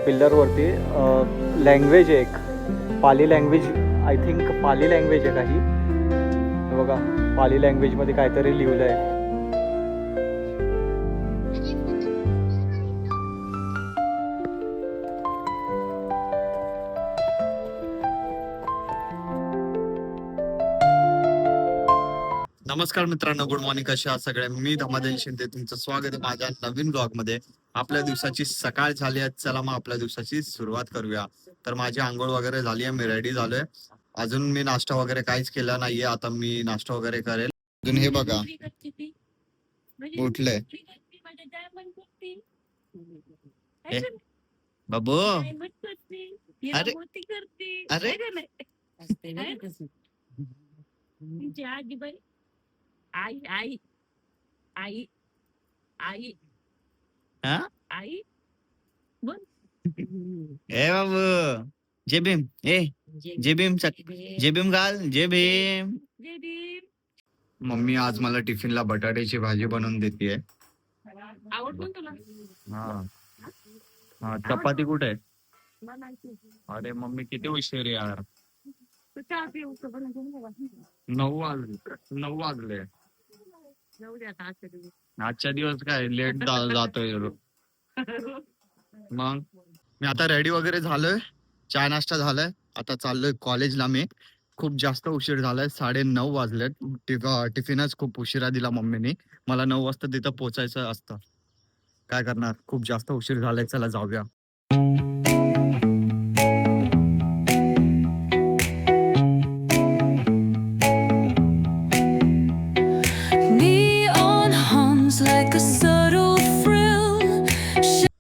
पिल्लरवरती language आहे एक, Pali language, I think Pali language आहे काही. हे बघा, पाली लँग्वेजमध्ये काहीतरी लिहिलं आहे. नमस्कार मित्रांनो, गुड मॉर्निंग. कसे आहात सगळे? मी धमादेन शिंदे, तुमचं स्वागत आहे माझ्या नवीन ब्लॉग मध्ये. आपल्या दिवसाची सकाळ झाली आहे, चला मग आपल्या दिवसाची सुरुवात करूया. तर माझी आंघोळ वगैरे झाली आहे, मी रेडी झालोय. अजून मी नाश्ता वगैरे काहीच केला नाहीये, आता मी नाश्ता वगैरे करेल. अजून हे बघा उठले बाबू. अरे अरे आई आई आई आई हा आई ए बाबू, जय भीम. जय भीम, जय भीम घाल, जय भीम. जय भीम. मम्मी आज मला टिफिनला बटाट्याची भाजी बनवून देते. आवडतो तुला? हा चपाती कुठे आहे? बनायची. अरे मम्मी किती उशीर यार, तू चहा पिऊ का? बनवून घेऊ का? 9 वाजले. जाऊ दे आता आजच्या दिवस. आजच्या दिवस काय लेट जातोय. मग मी आता रेडी वगैरे झालोय, चहा नाश्ता झालाय, आता चाललोय कॉलेजला. मी खूप जास्त उशीर झालाय, 9:30 वाजलेत. टिफिनच खूप उशिरा दिला मम्मीने. मला 9 वाजता तिथं पोहोचायचं असतं, काय करणार, खूप जास्त उशीर झालाय. चला जाऊया.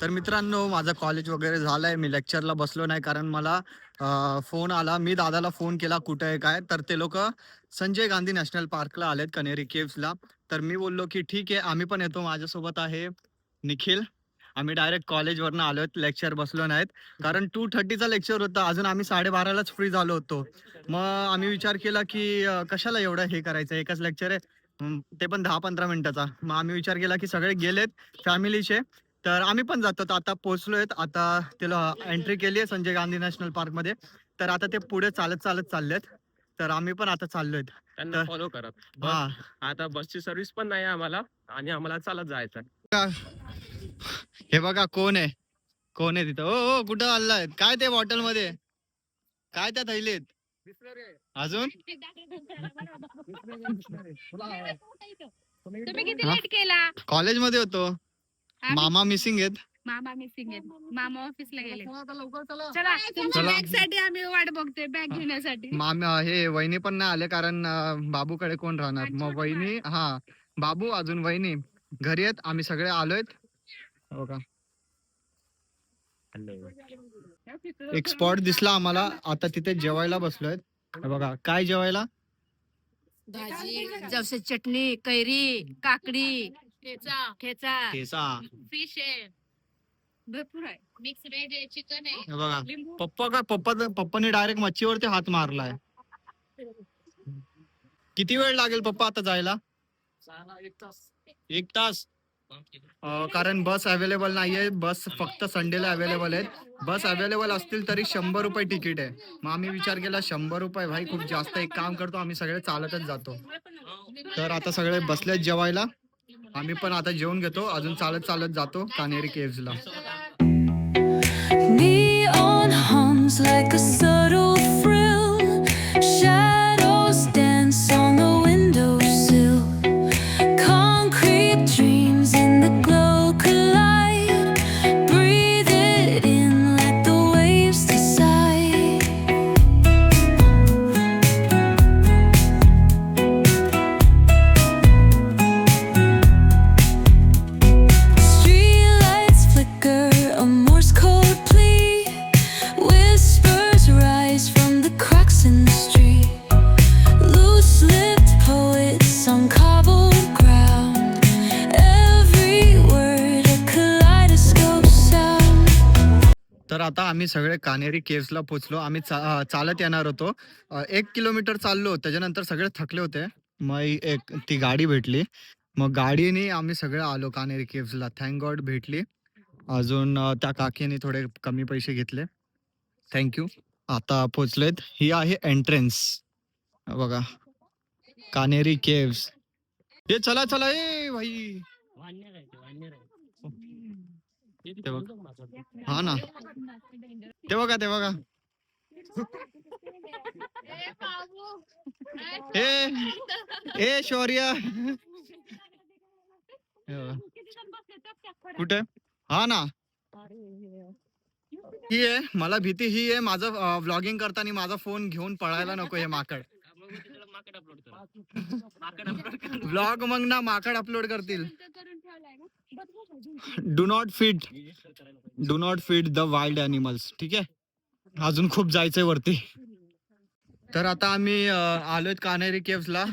तर मित्रांनो, माझं कॉलेज वगैरे झालंय. मी लेक्चरला बसलो नाही कारण मला फोन आला. मी दादाला फोन केला कुठे आहे काय, तर ते लोक संजय गांधी नॅशनल पार्कला आलेत, कनेरी केव्सला. तर मी बोललो की ठीक आहे, आम्ही पण येतो. माझ्यासोबत आहे निखिल. आम्ही डायरेक्ट कॉलेजवरनं आलो, लेक्चर बसलो नाहीत कारण 2:30चा लेक्चर होता. अजून आम्ही 12:30लाच फ्री झालो होतो. मग आम्ही विचार केला की कशाला एवढं हे करायचं, एकच लेक्चर आहे, ते पण 10-15 मिनिटाचा. मग आम्ही विचार केला की सगळे गेलेत फॅमिलीचे, तर आम्ही पण जातो. तर आता पोहोचलोय, आता त्याला एंट्री केली आहे संजय गांधी नॅशनल पार्क मध्ये. तर आता ते पुढे चालत चाललेत, तर आम्ही पण आता चाललोय. त्यांना फॉलो करत. हा, आता बसची सर्व्हिस पण नाही आम्हाला, आणि आम्हाला चालत जायचं. हे बघा कोण आहे तिथं. ओ कुठं आलाय? काय ते बॉटल मध्ये, काय त्या थैलीत अजून? तुम्ही किती लेट केला? कॉलेज मध्ये होतो. मामा मिसिंग आहेत. मामा मिसिंग आहेत. मामा ऑफिसला गेले. चला तुमच्या बॅग साठी आम्ही वाट बघतोय, बॅग घेण्यासाठी. मामा हे वहिनी पण नाही आले कारण बाबूकडे कोण राहणार. मग वहिनी, हा बाबू अजून वहिनी घरी आहेत. आम्ही सगळे आलोयत. हो का, एक स्पॉट दिसला आम्हाला, आता तिथे जेवायला बसलोय. बघा काय जेवायला, भाजी, जवसाची चटणी, कैरी, काकडी, ठेचा, फिश आहे, भरपूर आहे. मिक्स व्हेज आहे, चिकन आहे. बघा पप्पाने डायरेक्ट मच्छीवरती हात मारलाय. किती वेळ लागेल पप्पा आता जायला? 1 तास. कारण बस अवेलेबल नाहीये. बस फक्त संडेला अवेलेबल आहेत. बस अवेलेबल असतील तरी 100 रुपये तिकीट आहे. मग आम्ही विचार केला 100 रुपये भाई खूप जास्त. एक काम करतो, आम्ही सगळे चालतच जातो. तर आता सगळे बसलेत जेवायला, आम्ही पण आता जेवून घेतो. अजून चालत जातो Kanheri केव्सला. Neon hums like a subtle frill. Shadows dance on the windowsill. Concrete dreams in the glow collide. Breathe it in, let the waves decide. Street lights flicker आता आम्ही सगळे कानेरी केव्सला पोहोचलो. आम्ही चालत येणार होतो. 1 किलोमीटर चाललो. त्याच्यानंतर सगळे थकले होते. मग एक ती गाडी भेटली. मग गाडीने आम्ही सगळे आलो कानेरी केव्सला. थँक गॉड भेटली. अजून त्या काकीने थोडे कमी पैसे घेतले. थँक्यू. आता पोहोचलेत. ही आहे एंट्रन्स. बघा कानेरी केव्स. ये चला चला ए भाई. ते बघ. हा ना ते बघा ते बघा. ए ए शौर्य. हे बघा. कुठे हा ना ही आहे. मला भीती ही आहे माझं व्लॉगिंग करताना माझा फोन घेऊन पळायला नको हे माकड. व्लॉग मग ना माकड अपलोड करतील. Do not feed the wild animals. ठीक आहे अजून खूप जायचंय वरती. तर आता आम्ही आलोय कानेरी केव्सला.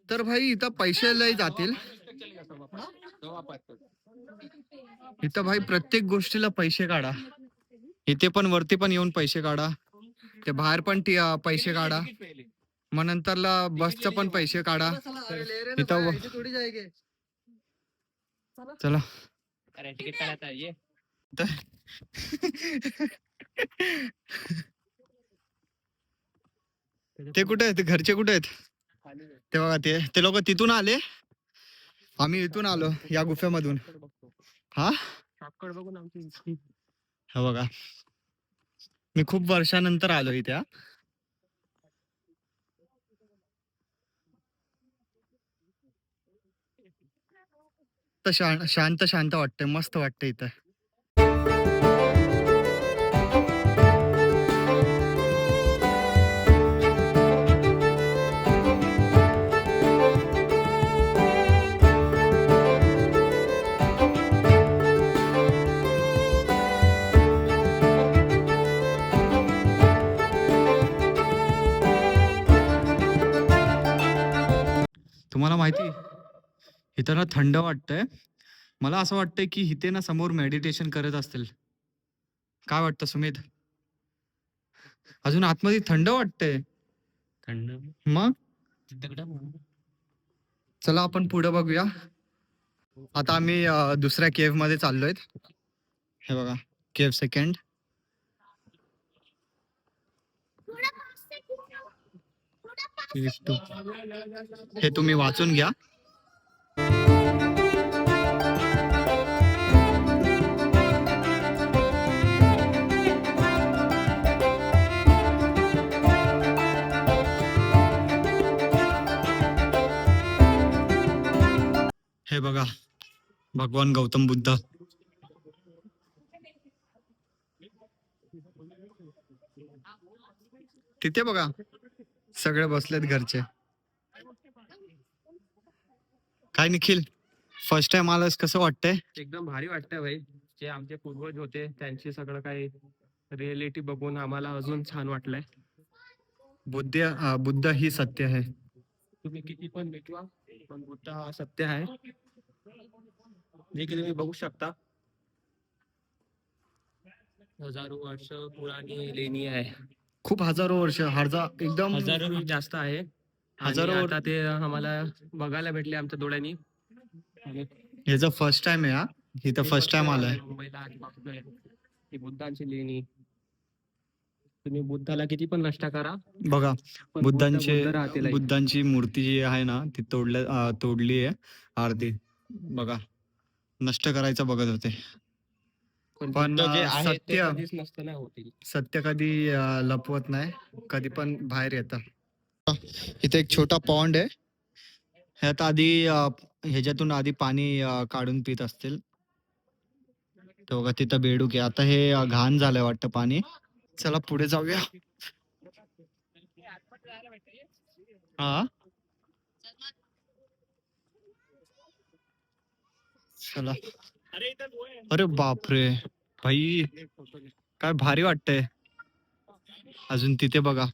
तर भाई इथं पैसे लय जातील. इथं भाई प्रत्येक गोष्टीला पैसे काढा. इथे पण वरती पण येऊन पैसे काढा. ते बाहेर पण पैसे काढा. मग नंतरला बसचं पण पैसे काढा. इथं चला ते कुठे आहेत घरचे कुठे आहेत ते बघा. ते लोक तिथून आले. आम्ही इथून आलो या गुफेमधून. हा हा बघा मी खूप वर्षानंतर आलो इथे. शांत शांत वाटतंय. मस्त वाटतंय इथं. तुम्हाला माहिती इथं ना थंड वाटतंय. मला असं वाटतंय की इथे ना समोर मेडिटेशन करत असतील. काय वाटतं सुमित? अजून आतमध्ये थंड वाटतंय. मग चला आपण पुढे बघूया. आता आम्ही दुसऱ्या केव्ह मध्ये चाललोय. हे बघा केव्ह सेकंड. हे तुम्ही वाचून घ्या. हे बघा भगवान गौतम बुद्ध. तिथे बघा सगळे बसलेत घरचे. काय निखिल फर्स्ट टाइम आलास कसं वाटतंय? एकदम भारी वाटतंय भाई. जे आमचे पूर्वज होते त्यांची सगळं काही रिअलिटी बघून आम्हाला अजून छान वाटलंय. बुद्ध ही सत्य आहे. तुम्ही किती पण भेटवा पण बुद्ध हा सत्य आहे. जे की तुम्ही बघू शकता. हजारो वर्ष पुराणी लेणी आहे. खूप हजारो वर्ष एकदम हजारो जास्त आहे. हजारो आणि आता ते आम्हाला बघायला भेटले आमच्या डोळ्यांनी. ह्याचं फर्स्ट टाइम आहे. हा इथं फर्स्ट टाइम आलाय. मुंबईला आज बघतोय ही बुद्धांची लेणी. तुम्ही बुद्धाला किती पण नष्ट करा बघा पण बुद्ध राहतील. बुद्धांची मूर्ती जी आहे ना ती तोडली आहे अर्धी. बघा नष्ट करायचं बघत होते. पण बुद्ध जे आहे ते सत्य कधीच नष्ट नाही होतील. सत्य कधी लपवत नाही. कधी पण बाहेर येतं. इथे एक छोटा पॉन्ड आहे. ह्यात आधी ह्याच्यातून आधी पाणी काढून पित असतील. तर बघा तिथं बेडूक आहे. आता हे घाण झालंय वाटतं पाणी. चला पुढे जाऊया. हा चला. अरे बापरे भाई काय भारी वाटतंय. अजून तिथे बघा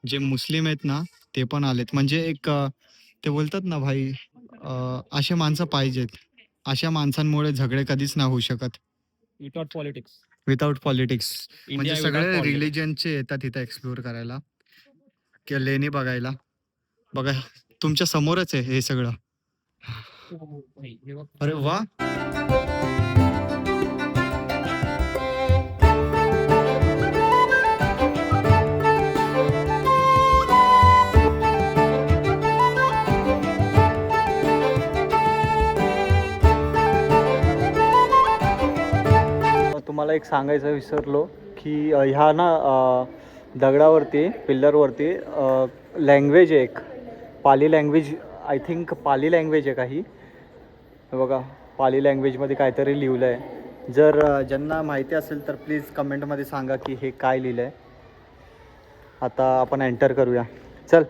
जे मुस्लिम आहेत ना ते पण आलेत. म्हणजे एक ते बोलतात ना भाई असे माणसं पाहिजेत. अशा माणसांमुळे झगडे कधीच नाही होऊ शकत. Without politics. Without politics. म्हणजे India सगळे without politics. रिलिजनचे येतात इथे एक्सप्लोर करायला किंवा लेणी बघायला. बघा तुमच्या समोरच आहे हे सगळं. हे बघ. अरे वा. तुम्हाला एक सांगायचं विसरलो की ह्या ना दगडावरती पिल्लरवरती लँग्वेज आहे एक Pali language. I think Pali language आहे काही. हे बघा पाली लँग्वेजमध्ये काहीतरी लिहिलं आहे. जर ज्यांना माहिती असेल तर प्लीज कमेंटमध्ये सांगा की हे काय लिहिलं आहे. आता आपण एंटर करूया. चल.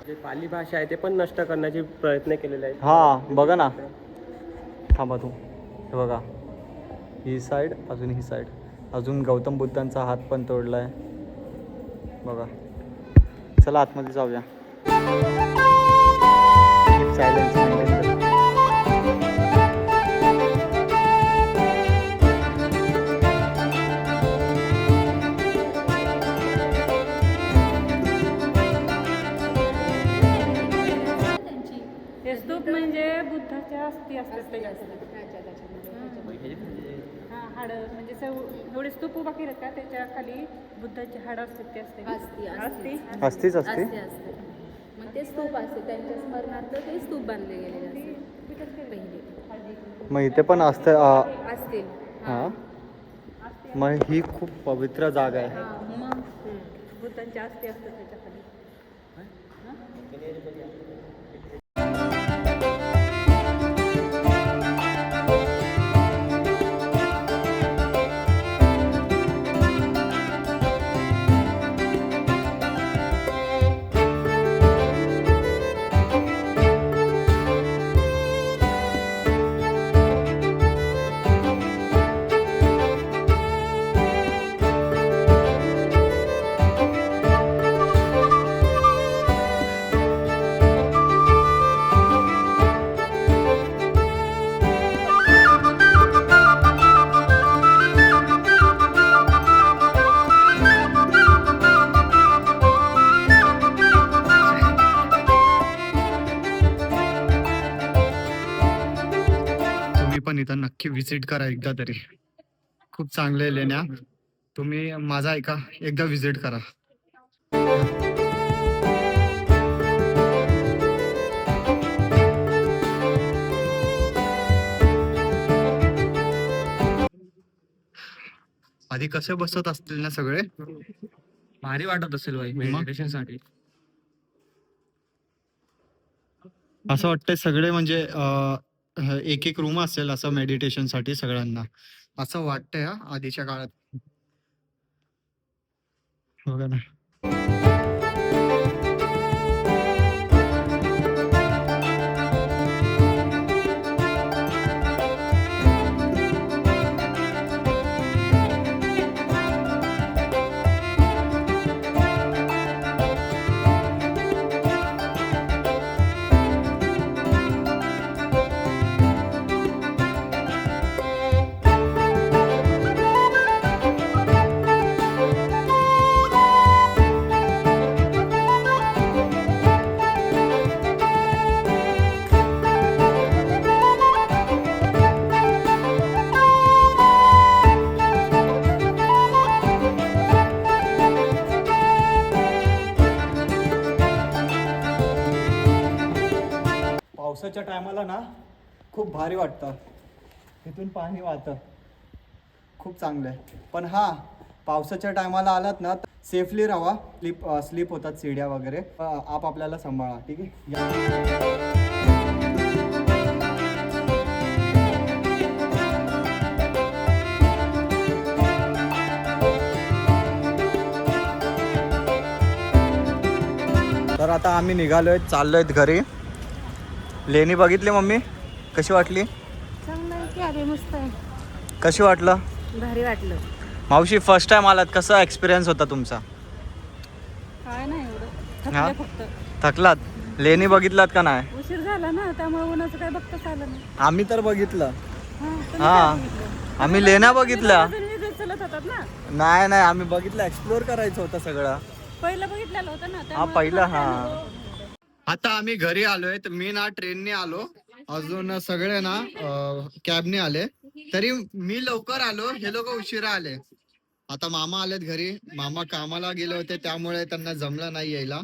जे पाली भाषा आहे ते पण नष्ट करण्याचे प्रयत्न केलेले आहेत. हां बघा ना. थांबा तू. हे बघा ही साईड अजून ही साईड. अजून गौतम बुद्धांचा हात पण तोडला आहे बघा. चला आतमध्ये जाऊया. सायलेन्स मेंटेन कर. हे स्तूप म्हणजे बुद्धाच्या अस्थी असतात त्याच्यात. हाडं म्हणजे एवढे स्तूप उभा केलं का त्याच्या खाली बुद्धाची हाडं असतात ते असते. असतीच असते. मग ते स्तूप असते त्यांच्या स्मरणार्थ ते स्तूप बांधले गेलेले असते पहिले. मग इथे पण असतं असतील. हां. मग ही खूप पवित्र जागा आहे. मग बुद्धांच्या अस्थी असतात त्याच्या खाली. पण इथं नक्की विजिट करा एकदा तरी. खूप चांगले लेण्या. तुम्ही माझा ऐका एकदा विजिट करा. आधी कसे बसत असतील ना सगळे. भारी वाटत असेल भाई मेडिटेशन साठी. असं वाटतंय सगळे म्हणजे एक एक रूम असेल असं मेडिटेशन साठी सगळ्यांना असं वाटतंय. आधीच्या काळात बघा ना. पावसाच्या टायमाला ना खूप भारी वाटतं. तिथून पाणी वाहतं. खूप चांगलं आहे. पण हा पावसाच्या टायमाला आलात ना सेफली राहा. स्लिप होतात सीड्या वगैरे. आप आपल्याला सांभाळा. ठीक आहे. तर आता आम्ही निघालोय चाललोय घरी. लेणी बघितली मम्मी कशी वाटली? चांगलं आहे की. अरे मस्त आहे. कशी वाटलं? भारी वाटलं. मावशी फर्स्ट टाइम आलात. कसा एक्सपिरियन्स होता तुमचा? काय नाही एवढं. हा? थकले फक्त. थकलात? लेणी बघितलात का नाही? उशीर झाला ना त्यामुळे उन्हाचं काय बघताच आलं नाही. आम्ही तर बघितलं. हा, तुम्ही हा. काय बघितलं? आम्ही लेण्या बघितल्या. अजून वेगळंच चलत होतात ना. नाही आम्ही बघितलं, एक्सप्लोर करायचं होतं सगळं. पहिलं बघितलेलं होतं ना. हा पहिला. हा आता आम्ही घरी आलोय. तर मी ना ट्रेनने आलो, अजून सगळे ना कॅबने आले. तरी मी लवकर आलो, हे लोक उशिरा आले. आता मामा आलेत घरी. मामा कामाला गेले होते त्यामुळे त्यांना जमलं नाही यायला.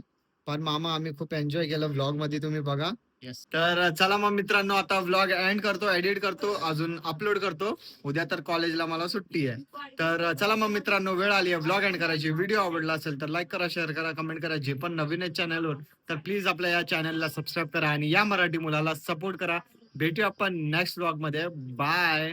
पण मामा आम्ही खूप एन्जॉय केलं व्लॉग मध्ये, तुम्ही बघा. तर चला मग मित्रांनो, आता व्लॉग एंड करतो, एडिट करतो, अजून अपलोड करतो. उद्या तर कॉलेजला मला सुट्टी आहे. तर चला मग मित्रांनो, वेळ आली आहे व्लॉग एंड करायची. व्हिडिओ आवडला असेल तर लाईक करा, शेअर करा, कमेंट करा. जे पण नवीन आहे चॅनलवर तर प्लीज आपल्या या चॅनलला सबस्क्राईब करा आणि या मराठी मुलाला सपोर्ट करा. भेटूया आपण नेक्स्ट व्लॉग मध्ये. बाय.